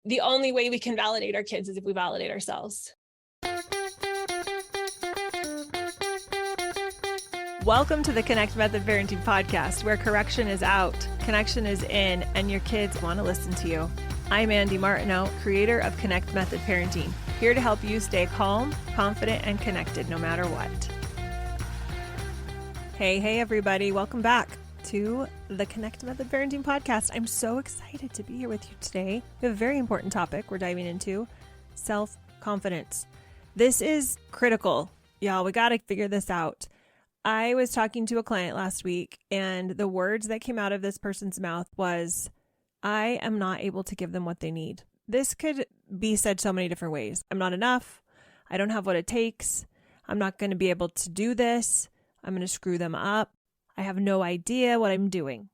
the only way we can validate our kids is if we validate ourselves. Welcome to the Connect Method Parenting Podcast, where correction is out, connection is in, and your kids want to listen to you. I'm Andy Martineau, creator of Connect Method Parenting, here to help you stay calm, confident, and connected no matter what. Hey, everybody. Welcome back to the Connect Method Parenting Podcast. I'm so excited to be here with you today. We have a very important topic we're diving into, self-confidence. This is critical, y'all. We got to figure this out. I was talking to a client last week, and the words that came out of this person's mouth was, I am not able to give them what they need. This could be said so many different ways. I'm not enough. I don't have what it takes. I'm not going to be able to do this. I'm going to screw them up. I have no idea what I'm doing.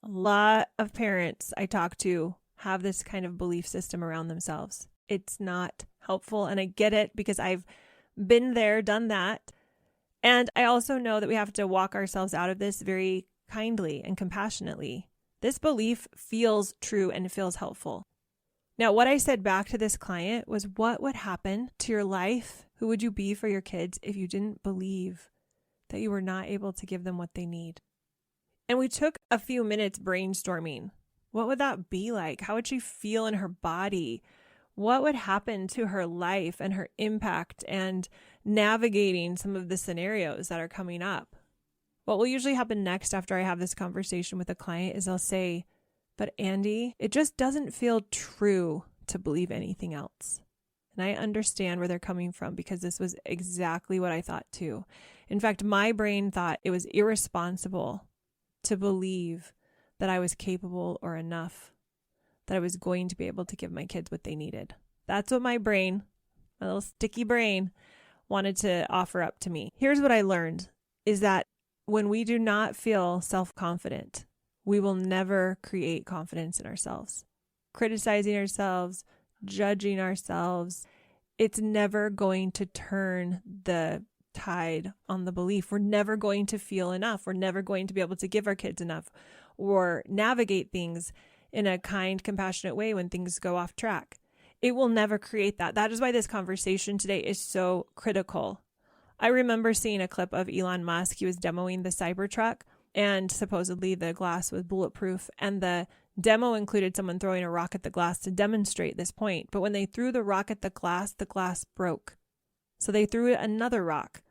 A lot of parents I talk to have this kind of belief system around themselves. It's not helpful, and I get it because I've been there, done that. And I also know that we have to walk ourselves out of this very kindly and compassionately. This belief feels true and feels helpful. Now, what I said back to this client was, what would happen to your life? Who would you be for your kids if you didn't believe that you were not able to give them what they need? And we took a few minutes brainstorming. What would that be like? How would she feel in her body? What would happen to her life and her impact and navigating some of the scenarios that are coming up? What will usually happen next after I have this conversation with a client is I'll say, but Andy, it just doesn't feel true to believe anything else. And I understand where they're coming from because this was exactly what I thought too. In fact, my brain thought it was irresponsible to believe that I was capable or enough, that I was going to be able to give my kids what they needed. That's what my brain, my little sticky brain, wanted to offer up to me. Here's what I learned is that when we do not feel self-confident, we will never create confidence in ourselves. Criticizing ourselves, judging ourselves, it's never going to turn the tide on the belief. We're never going to feel enough. We're never going to be able to give our kids enough or navigate things in a kind, compassionate way when things go off track. It will never create that. That is why this conversation today is so critical. I remember seeing a clip of Elon Musk. He was demoing the Cybertruck, and supposedly the glass was bulletproof. And the demo included someone throwing a rock at the glass to demonstrate this point. But when they threw the rock at the glass broke. So they threw another rock.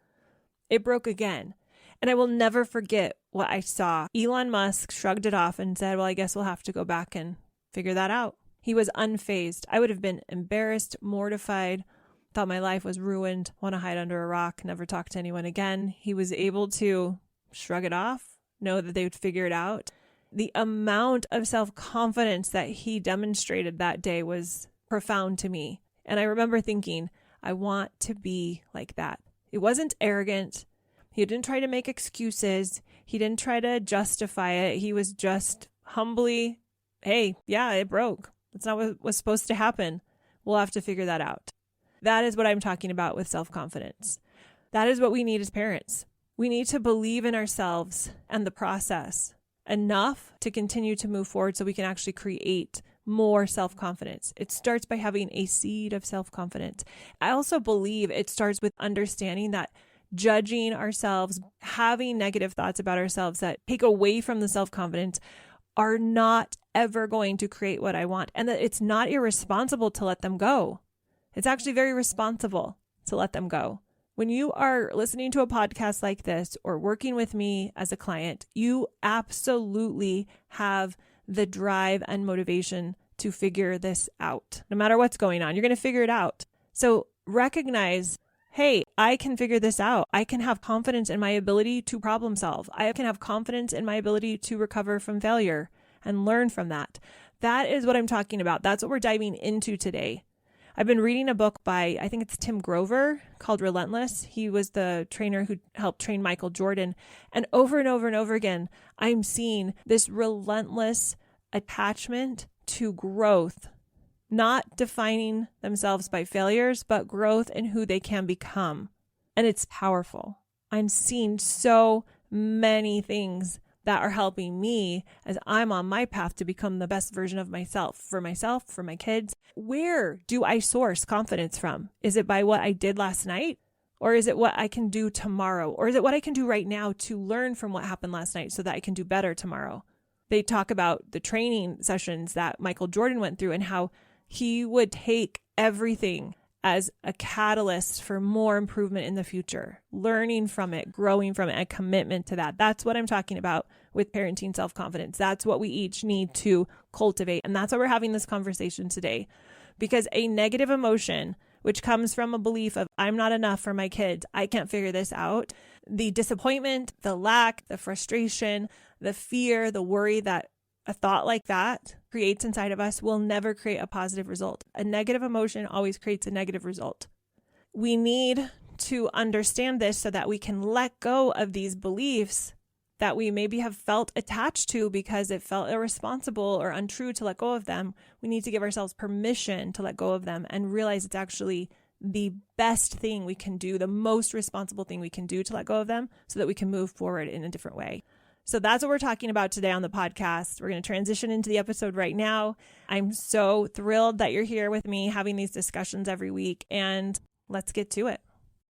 It broke again. And I will never forget what I saw. Elon Musk shrugged it off and said, well, I guess we'll have to go back and figure that out. He was unfazed. I would have been embarrassed, mortified, thought my life was ruined, want to hide under a rock, never talk to anyone again. He was able to shrug it off, know that they would figure it out. The amount of self-confidence that he demonstrated that day was profound to me. And I remember thinking, I want to be like that. It wasn't arrogant. He didn't try to make excuses. He didn't try to justify it. He was just humbly, hey, yeah, it broke. That's not what was supposed to happen. We'll have to figure that out. That is what I'm talking about with self-confidence. That is what we need as parents. We need to believe in ourselves and the process enough to continue to move forward so we can actually create more self-confidence. It starts by having a seed of self-confidence. I also believe it starts with understanding that judging ourselves, having negative thoughts about ourselves that take away from the self-confidence are not ever going to create what I want. And that it's not irresponsible to let them go. It's actually very responsible to let them go. When you are listening to a podcast like this or working with me as a client, you absolutely have the drive and motivation to figure this out. No matter what's going on, you're going to figure it out. So recognize, hey, I can figure this out. I can have confidence in my ability to problem solve. I can have confidence in my ability to recover from failure and learn from that. That is what I'm talking about. That's what we're diving into today. I've been reading a book by, I think it's Tim Grover, called Relentless. He was the trainer who helped train Michael Jordan. And over and over again, I'm seeing this relentless attachment to growth, not defining themselves by failures, but growth in who they can become. And it's powerful. I'm seeing so many things that are helping me as I'm on my path to become the best version of myself, for my kids. Where do I source confidence from? Is it by what I did last night? Or is it what I can do tomorrow? Or is it what I can do right now to learn from what happened last night so that I can do better tomorrow? They talk about the training sessions that Michael Jordan went through and how he would take everything as a catalyst for more improvement in the future, learning from it, growing from it, a commitment to that. That's what I'm talking about with parenting self-confidence. That's what we each need to cultivate. And that's why we're having this conversation today, because a negative emotion, which comes from a belief of I'm not enough for my kids, I can't figure this out, the disappointment, the lack, the frustration, the fear, the worry that a thought like that creates inside of us will never create a positive result. A negative emotion always creates a negative result. We need to understand this so that we can let go of these beliefs that we maybe have felt attached to because it felt irresponsible or untrue to let go of them. We need to give ourselves permission to let go of them and realize it's actually the best thing we can do, the most responsible thing we can do to let go of them so that we can move forward in a different way. So that's what we're talking about today on the podcast. We're going to transition into the episode right now. I'm so thrilled that you're here with me having these discussions every week, and let's get to it.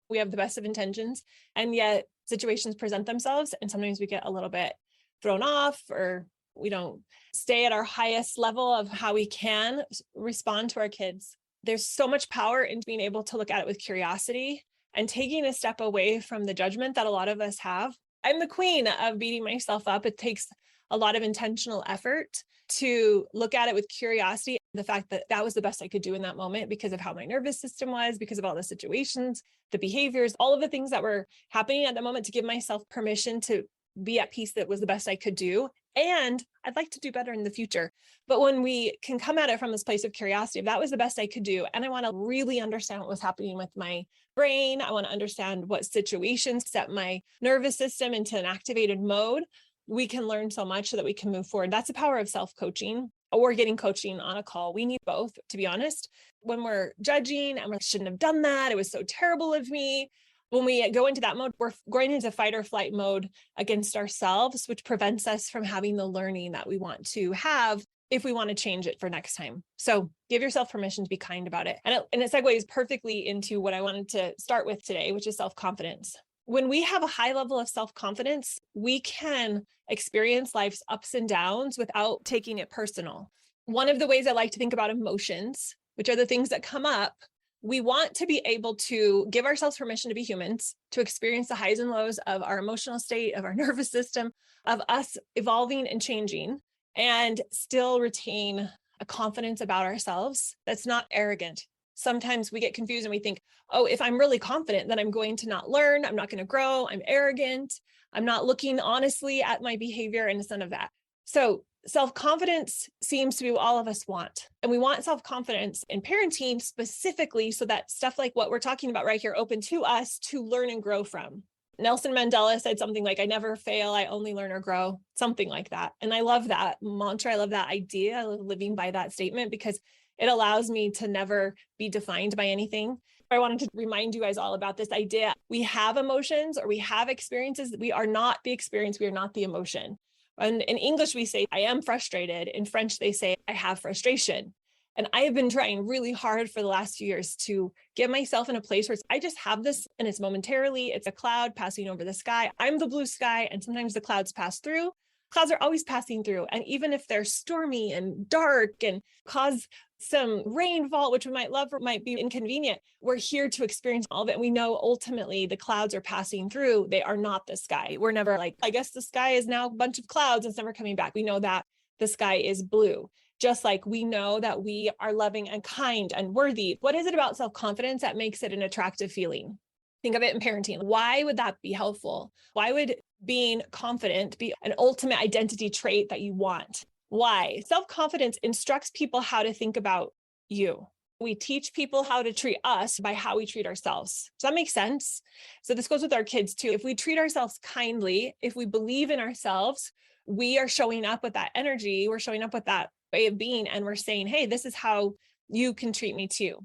We have the best of intentions, and yet situations present themselves, and sometimes we get a little bit thrown off, or we don't stay at our highest level of how we can respond to our kids. There's so much power in being able to look at it with curiosity and taking a step away from the judgment that a lot of us have. I'm the queen of beating myself up. It takes a lot of intentional effort to look at it with curiosity. The fact that that was the best I could do in that moment because of how my nervous system was, because of all the situations, the behaviors, all of the things that were happening at the moment, to give myself permission to be at peace, that was the best I could do. And I'd like to do better in the future. But when we can come at it from this place of curiosity, that was the best I could do, and I want to really understand what was happening with my brain. I want to understand what situations set my nervous system into an activated mode. We can learn so much so that we can move forward. That's the power of self-coaching or getting coaching on a call. We need both, to be honest. When we're judging and we shouldn't have done that, it was so terrible of me. When we go into that mode, we're going into fight or flight mode against ourselves, which prevents us from having the learning that we want to have if we want to change it for next time. So give yourself permission to be kind about it. And it segues perfectly into what I wanted to start with today, which is self-confidence. When we have a high level of self-confidence, we can experience life's ups and downs without taking it personal. One of the ways I like to think about emotions, which are the things that come up, we want to be able to give ourselves permission to be humans, to experience the highs and lows of our emotional state, of our nervous system, of us evolving and changing, and still retain a confidence about ourselves that's not arrogant. Sometimes we get confused and we think, oh, if I'm really confident, then I'm going to not learn, I'm not going to grow, I'm arrogant, I'm not looking honestly at my behavior, and it's none of that. So self-confidence seems to be what all of us want. And we want self-confidence in parenting specifically so that stuff like what we're talking about right here open to us to learn and grow from. Nelson Mandela said something like, I never fail, I only learn or grow, something like that. And I love that mantra. I love that idea. I love living by that statement because it allows me to never be defined by anything. I wanted to remind you guys all about this idea. We have emotions or we have experiences. We are not the experience. We are not the emotion. And in English, we say, I am frustrated. In French, they say, I have frustration. And I have been trying really hard for the last few years to get myself in a place where I just have this and it's momentarily, it's a cloud passing over the sky. I'm the blue sky. And sometimes the clouds pass through. Clouds are always passing through. And even if they're stormy and dark and cause some rainfall, which we might love or might be inconvenient, we're here to experience all of it. And we know ultimately the clouds are passing through. They are not the sky. We're never like, I guess the sky is now a bunch of clouds and it's never coming back. We know that the sky is blue. Just like we know that we are loving and kind and worthy. What is it about self-confidence that makes it an attractive feeling? Think of it in parenting. Why would that be helpful? Why would being confident be an ultimate identity trait that you want? Why? Self-confidence instructs people how to think about you. We teach people how to treat us by how we treat ourselves. Does that make sense? So this goes with our kids too. If we treat ourselves kindly, if we believe in ourselves, we are showing up with that energy. We're showing up with that way of being. And we're saying, hey, this is how you can treat me too.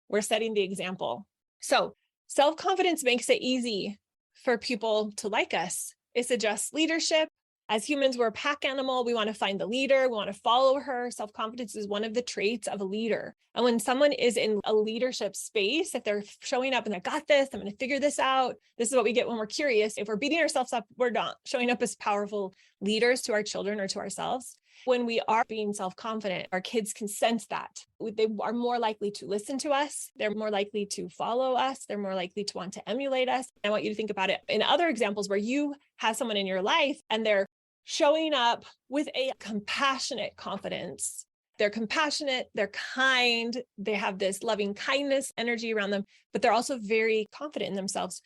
We're setting the example. So self-confidence makes it easy for people to like us. It suggests leadership. As humans, we're a pack animal. We want to find the leader. We want to follow her. Self-confidence is one of the traits of a leader. And when someone is in a leadership space, if they're showing up and I got this, I'm going to figure this out. This is what we get when we're curious. If we're beating ourselves up, we're not showing up as powerful leaders to our children or to ourselves. When we are being self-confident, our kids can sense that. They are more likely to listen to us. They're more likely to follow us. They're more likely to want to emulate us. I want you to think about it in other examples where you have someone in your life and they're showing up with a compassionate confidence. They're compassionate, they're kind, they have this loving kindness energy around them, but they're also very confident in themselves.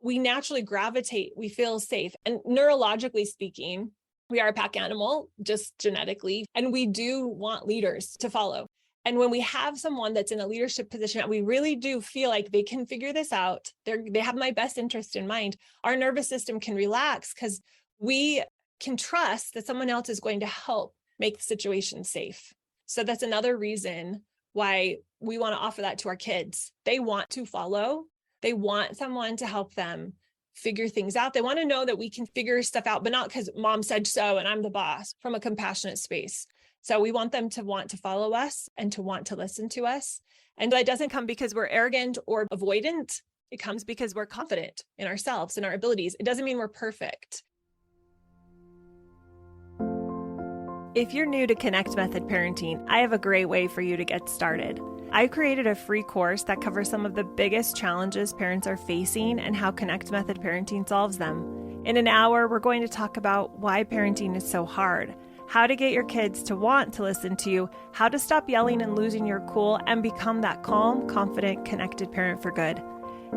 We naturally gravitate, we feel safe. And neurologically speaking, we are a pack animal, just genetically, and we do want leaders to follow. And when we have someone that's in a leadership position, we really do feel like they can figure this out. They have my best interest in mind. Our nervous system can relax because we can trust that someone else is going to help make the situation safe. So that's another reason why we want to offer that to our kids. They want to follow. They want someone to help them figure things out. They want to know that we can figure stuff out, but not because mom said so and I'm the boss, from a compassionate space. So we want them to want to follow us and to want to listen to us. And that doesn't come because we're arrogant or avoidant. It comes because we're confident in ourselves and our abilities. It doesn't mean we're perfect. If you're new to Connect Method Parenting, I have a great way for you to get started. I created a free course that covers some of the biggest challenges parents are facing and how Connect Method Parenting solves them. In an hour, we're going to talk about why parenting is so hard, how to get your kids to want to listen to you, how to stop yelling and losing your cool, and become that calm, confident, connected parent for good.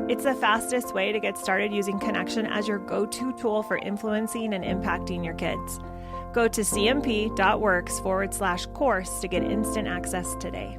It's the fastest way to get started using connection as your go-to tool for influencing and impacting your kids. Go to cmp.works/course to get instant access today.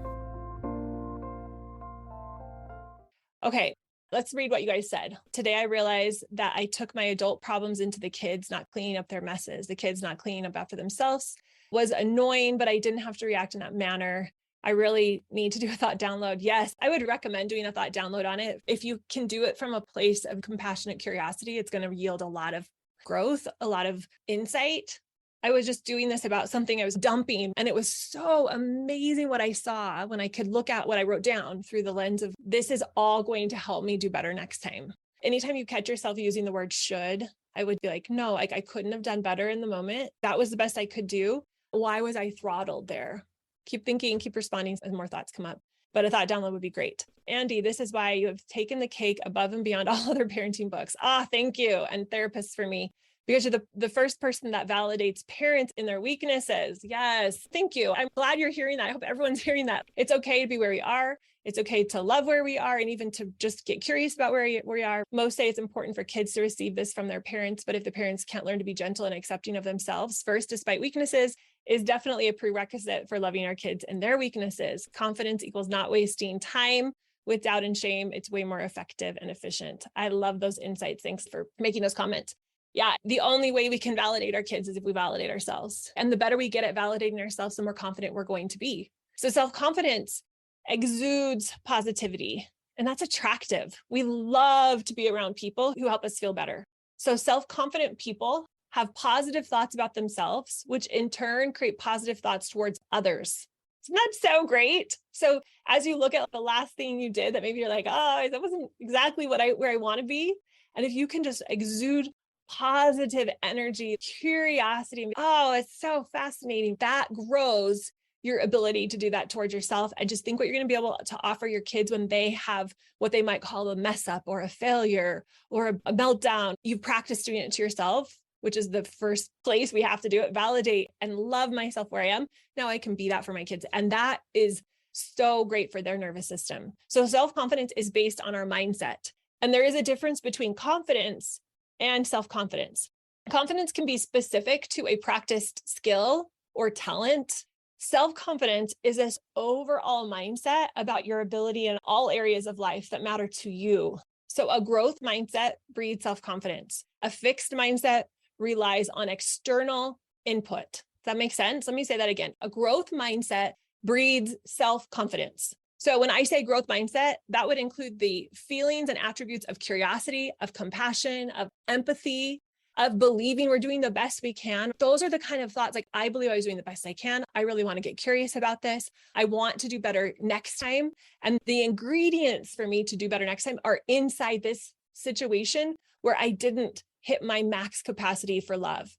Okay, let's read what you guys said. Today, I realized that I took my adult problems into the kids not cleaning up their messes. The kids not cleaning up after themselves was annoying, but I didn't have to react in that manner. I really need to do a thought download. Yes, I would recommend doing a thought download on it. If you can do it from a place of compassionate curiosity, it's going to yield a lot of growth, a lot of insight. I was just doing this about something I was dumping, and it was so amazing what I saw when I could look at what I wrote down through the lens of this is all going to help me do better next time. Anytime you catch yourself using the word should, I would be like, no, I couldn't have done better in the moment. That was the best I could do. Why was I throttled there? Keep thinking, keep responding as more thoughts come up. But a thought download would be great. Andy, this is why you have taken the cake above and beyond all other parenting books. Thank you. And therapists for me. Because you're the first person that validates parents in their weaknesses. Yes, thank you. I'm glad you're hearing that. I hope everyone's hearing that. It's okay to be where we are. It's okay to love where we are and even to just get curious about where we are. Most say it's important for kids to receive this from their parents, but if the parents can't learn to be gentle and accepting of themselves first, despite weaknesses, is definitely a prerequisite for loving our kids and their weaknesses. Confidence equals not wasting time with doubt and shame. It's way more effective and efficient. I love those insights. Thanks for making those comments. Yeah, the only way we can validate our kids is if we validate ourselves. And the better we get at validating ourselves, the more confident we're going to be. So self-confidence exudes positivity, and that's attractive. We love to be around people who help us feel better. So self-confident people have positive thoughts about themselves, which in turn create positive thoughts towards others. Isn't that so great? So as you look at the last thing you did that maybe you're like, that wasn't exactly where I want to be. And if you can just exude positive energy, curiosity. It's so fascinating. That grows your ability to do that towards yourself. I just think what you're going to be able to offer your kids when they have what they might call a mess up or a failure or a meltdown, you practice doing it to yourself, which is the first place we have to do it, validate and love myself where I am. Now I can be that for my kids. And that is so great for their nervous system. So self-confidence is based on our mindset. And there is a difference between confidence and self-confidence. Confidence can be specific to a practiced skill or talent. Self-confidence is this overall mindset about your ability in all areas of life that matter to you. So a growth mindset breeds self-confidence. A fixed mindset relies on external input. Does that make sense? Let me say that again. A growth mindset breeds self-confidence. So when I say growth mindset, that would include the feelings and attributes of curiosity, of compassion, of empathy, of believing we're doing the best we can. Those are the kind of thoughts like, I believe I was doing the best I can. I really want to get curious about this. I want to do better next time. And the ingredients for me to do better next time are inside this situation where I didn't hit my max capacity for love.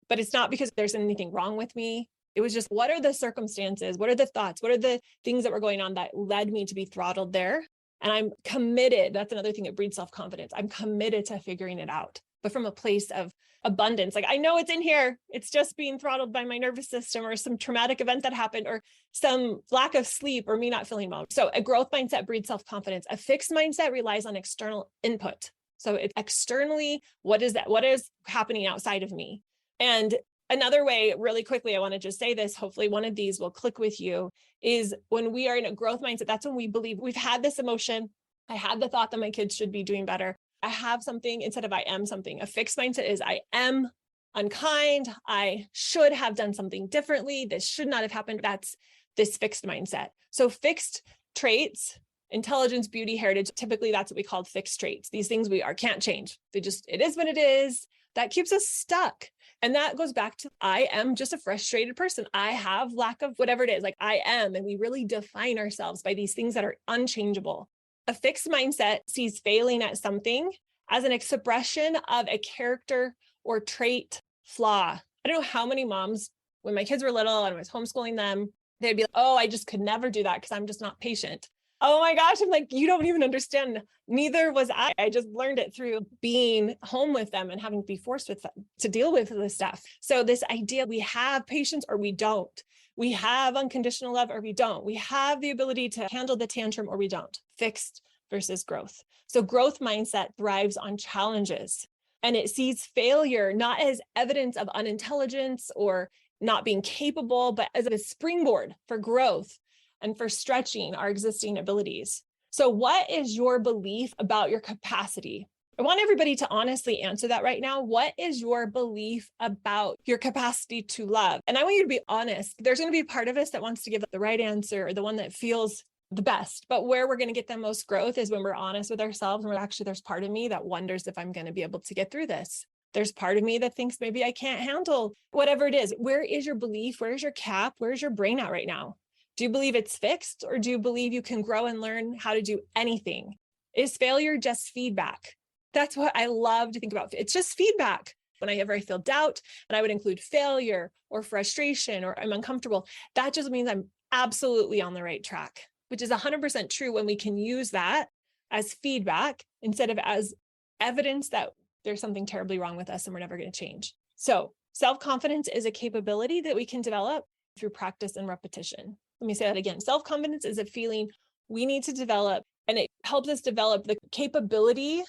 But it's not because there's anything wrong with me. It was just, what are the circumstances? What are the thoughts? What are the things that were going on that led me to be throttled there? And I'm committed. That's another thing that breeds self-confidence. I'm committed to figuring it out, but from a place of abundance. Like, I know it's in here. It's just being throttled by my nervous system or some traumatic event that happened or some lack of sleep or me not feeling well. So a growth mindset breeds self-confidence. A fixed mindset relies on external input. So it's externally, what is that? What is happening outside of me? And another way, really quickly, I want to just say this, hopefully one of these will click with you, is when we are in a growth mindset, that's when we believe we've had this emotion. I had the thought that my kids should be doing better. I have something instead of I am something. A fixed mindset is I am unkind. I should have done something differently. This should not have happened. That's this fixed mindset. So fixed traits, intelligence, beauty, heritage, typically that's what we call fixed traits. These things can't change. It is what it is. That keeps us stuck. And that goes back to, I am just a frustrated person. I have lack of whatever it is, like I am. And we really define ourselves by these things that are unchangeable. A fixed mindset sees failing at something as an expression of a character or trait flaw. I don't know how many moms, when my kids were little and I was homeschooling them, they'd be like, oh, I just could never do that because I'm just not patient. Oh my gosh, I'm like, you don't even understand. Neither was I. I just learned it through being home with them and having to be forced with them to deal with this stuff. So this idea, we have patience or we don't. We have unconditional love or we don't. We have the ability to handle the tantrum or we don't. Fixed versus growth. So growth mindset thrives on challenges and it sees failure not as evidence of unintelligence or not being capable, but as a springboard for growth and for stretching our existing abilities. So what is your belief about your capacity? I want everybody to honestly answer that right now. What is your belief about your capacity to love? And I want you to be honest. There's going to be a part of us that wants to give the right answer or the one that feels the best. But where we're going to get the most growth is when we're honest with ourselves. And there's part of me that wonders if I'm going to be able to get through this. There's part of me that thinks maybe I can't handle whatever it is. Where is your belief? Where's your cap? Where's your brain at right now? Do you believe it's fixed or do you believe you can grow and learn how to do anything? Is failure just feedback? That's what I love to think about. It's just feedback. Whenever I feel doubt, and I would include failure or frustration or I'm uncomfortable, that just means I'm absolutely on the right track, which is 100% true when we can use that as feedback instead of as evidence that there's something terribly wrong with us and we're never going to change. So self-confidence is a capability that we can develop through practice and repetition. Let me say that again. Self-confidence is a feeling we need to develop, and it helps us develop the capability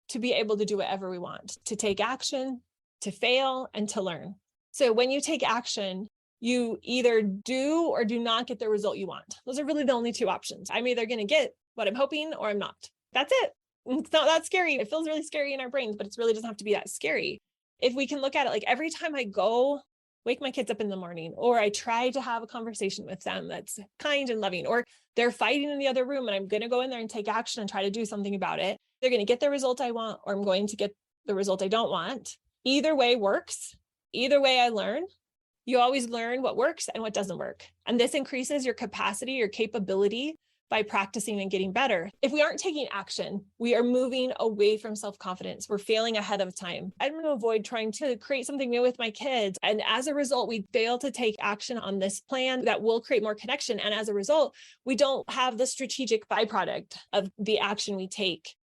to be able to do whatever we want, to take action, to fail, and to learn. So when you take action, you either do or do not get the result you want. Those are really the only two options. I'm either going to get what I'm hoping or I'm not. That's it. It's not that scary. It feels really scary in our brains, but it really doesn't have to be that scary. If we can look at it, like every time I go wake my kids up in the morning, or I try to have a conversation with them that's kind and loving, or they're fighting in the other room and I'm going to go in there and take action and try to do something about it. They're going to get the result I want, or I'm going to get the result I don't want. Either way works. Either way I learn. You always learn what works and what doesn't work. And this increases your capacity, your capability by practicing and getting better. If we aren't taking action, we are moving away from self-confidence. We're failing ahead of time. I'm going to avoid trying to create something new with my kids. And as a result, we fail to take action on this plan that will create more connection. And as a result, we don't have the strategic byproduct of the action we take.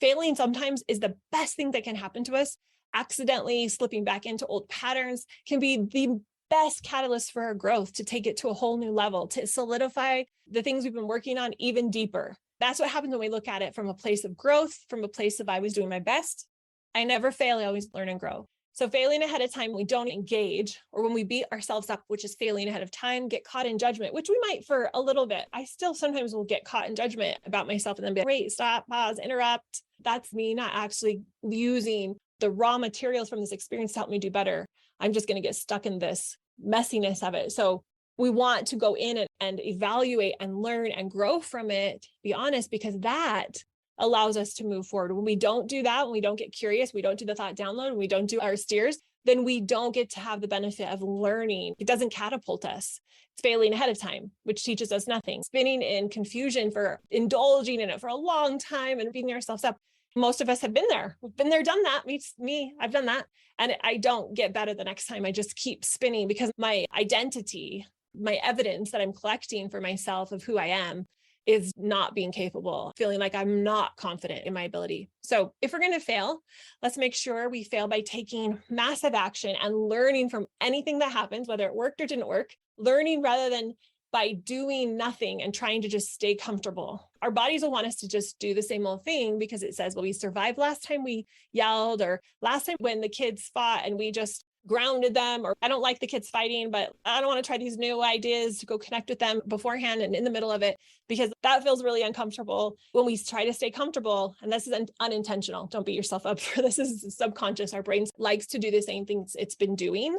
Failing sometimes is the best thing that can happen to us. Accidentally slipping back into old patterns can be the best catalyst for our growth, to take it to a whole new level, to solidify the things we've been working on even deeper. That's what happens when we look at it from a place of growth, from a place of I was doing my best. I never fail. I always learn and grow. So failing ahead of time, we don't engage, or when we beat ourselves up, which is failing ahead of time, get caught in judgment, which we might for a little bit. I still sometimes will get caught in judgment about myself and then be like, wait, stop, pause, interrupt. That's me not actually using the raw materials from this experience to help me do better. I'm just going to get stuck in this messiness of it. So we want to go in and evaluate and learn and grow from it, be honest, because that allows us to move forward. When we don't do that, when we don't get curious, we don't do the thought download, when we don't do our steers, then we don't get to have the benefit of learning. It doesn't catapult us. It's failing ahead of time, which teaches us nothing. Spinning in confusion for indulging in it for a long time and beating ourselves up. Most of us have been there. We've been there, done that. Me, I've done that. And I don't get better the next time. I just keep spinning because my identity, my evidence that I'm collecting for myself of who I am is not being capable, feeling like I'm not confident in my ability. So if we're going to fail, let's make sure we fail by taking massive action and learning from anything that happens, whether it worked or didn't work, learning rather than by doing nothing and trying to just stay comfortable. Our bodies will want us to just do the same old thing because it says, well, we survived last time we yelled, or last time when the kids fought and we just grounded them, or I don't like the kids fighting, but I don't want to try these new ideas to go connect with them beforehand and in the middle of it, because that feels really uncomfortable when we try to stay comfortable. And this is unintentional. Don't beat yourself up for this. This is subconscious. Our brain likes to do the same things it's been doing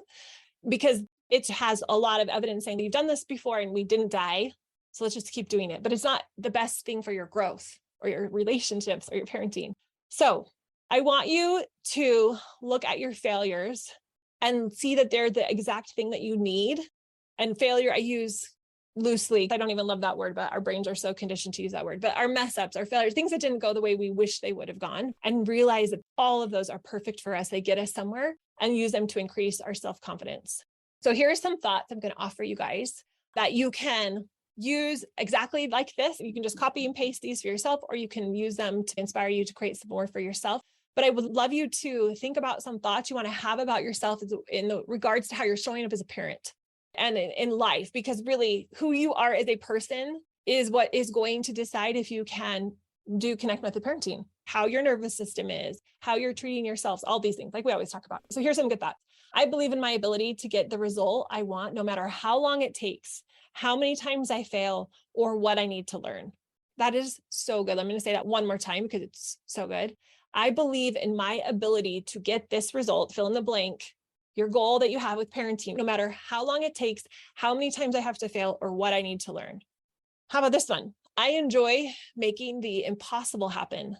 because it has a lot of evidence saying that you've done this before and we didn't die. So let's just keep doing it. But it's not the best thing for your growth or your relationships or your parenting. So I want you to look at your failures and see that they're the exact thing that you need. And failure, I use loosely. I don't even love that word, but our brains are so conditioned to use that word. But our mess ups, our failures, things that didn't go the way we wish they would have gone, and realize that all of those are perfect for us. They get us somewhere, and use them to increase our self-confidence. So here are some thoughts I'm going to offer you guys that you can use exactly like this. You can just copy and paste these for yourself, or you can use them to inspire you to create some more for yourself. But I would love you to think about some thoughts you want to have about yourself in the regards to how you're showing up as a parent and in life, because really who you are as a person is what is going to decide if you can do connect method parenting, how your nervous system is, how you're treating yourselves, all these things like we always talk about. So here's some good thoughts. I believe in my ability to get the result I want, no matter how long it takes, how many times I fail, or what I need to learn. That is so good. I'm going to say that one more time because it's so good. I believe in my ability to get this result, fill in the blank, your goal that you have with parenting, no matter how long it takes, how many times I have to fail, or what I need to learn. How about this one? I enjoy making the impossible happen.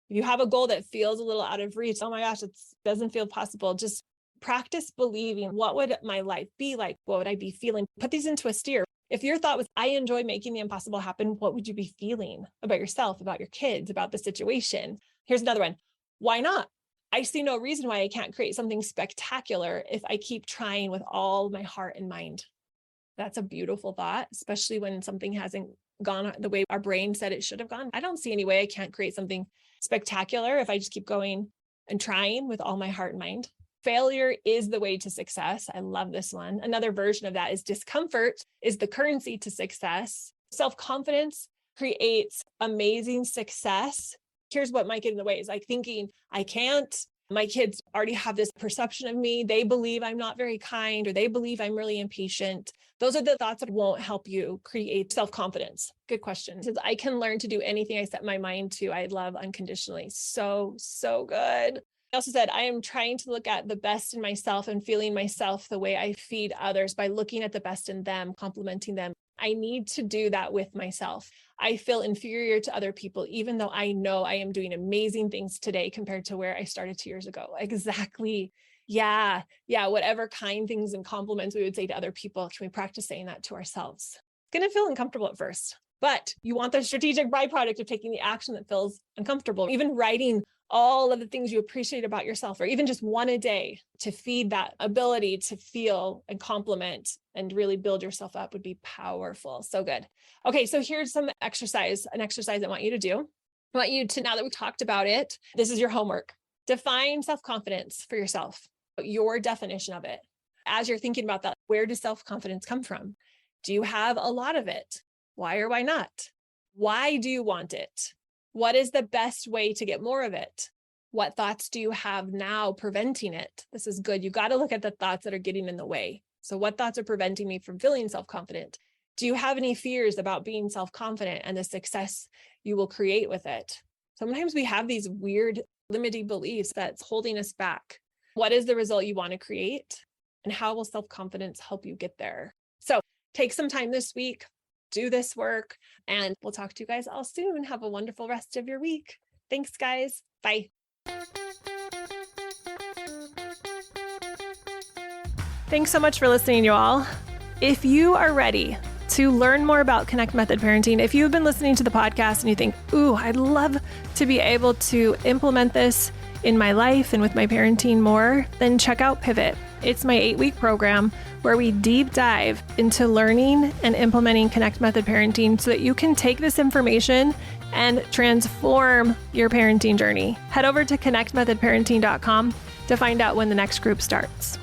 If you have a goal that feels a little out of reach, oh my gosh, it doesn't feel possible. Just practice believing, what would my life be like? What would I be feeling? Put these into a steer. If your thought was, I enjoy making the impossible happen, what would you be feeling about yourself, about your kids, about the situation? Here's another one. Why not? I see no reason why I can't create something spectacular if I keep trying with all my heart and mind. That's a beautiful thought, especially when something hasn't gone the way our brain said it should have gone. I don't see any way I can't create something spectacular if I just keep going and trying with all my heart and mind. Failure is the way to success. I love this one. Another version of that is discomfort is the currency to success. Self-confidence creates amazing success. Here's what might get in the way is like thinking, I can't. My kids already have this perception of me. They believe I'm not very kind, or they believe I'm really impatient. Those are the thoughts that won't help you create self-confidence. Good question. Because I can learn to do anything I set my mind to. I love unconditionally. So good. I also said, I am trying to look at the best in myself and feeling myself the way I feed others by looking at the best in them, complimenting them. I need to do that with myself. I feel inferior to other people, even though I know I am doing amazing things today compared to where I started 2 years ago. Exactly. Yeah. Whatever kind things and compliments we would say to other people, can we practice saying that to ourselves? It's going to feel uncomfortable at first, but you want the strategic byproduct of taking the action that feels uncomfortable. Even writing all of the things you appreciate about yourself, or even just one a day to feed that ability to feel and compliment and really build yourself up would be powerful. So good. Okay. So here's an exercise I want you to do. I want you to, now that we've talked about it, this is your homework. Define self-confidence for yourself, your definition of it. As you're thinking about that, where does self-confidence come from? Do you have a lot of it? Why or why not? Why do you want it? What is the best way to get more of it? What thoughts do you have now preventing it? This is good. You got to look at the thoughts that are getting in the way. So what thoughts are preventing me from feeling self-confident? Do you have any fears about being self-confident and the success you will create with it? Sometimes we have these weird limiting beliefs that's holding us back. What is the result you want to create? And how will self-confidence help you get there? So take some time this week do this work. And we'll talk to you guys all soon. Have a wonderful rest of your week. Thanks, guys. Bye. Thanks so much for listening, you all. If you are ready to learn more about Connect Method Parenting, if you've been listening to the podcast and you think, ooh, I'd love to be able to implement this in my life and with my parenting more, then check out Pivot. It's my 8-week program where we deep dive into learning and implementing Connect Method Parenting so that you can take this information and transform your parenting journey. Head over to connectmethodparenting.com to find out when the next group starts.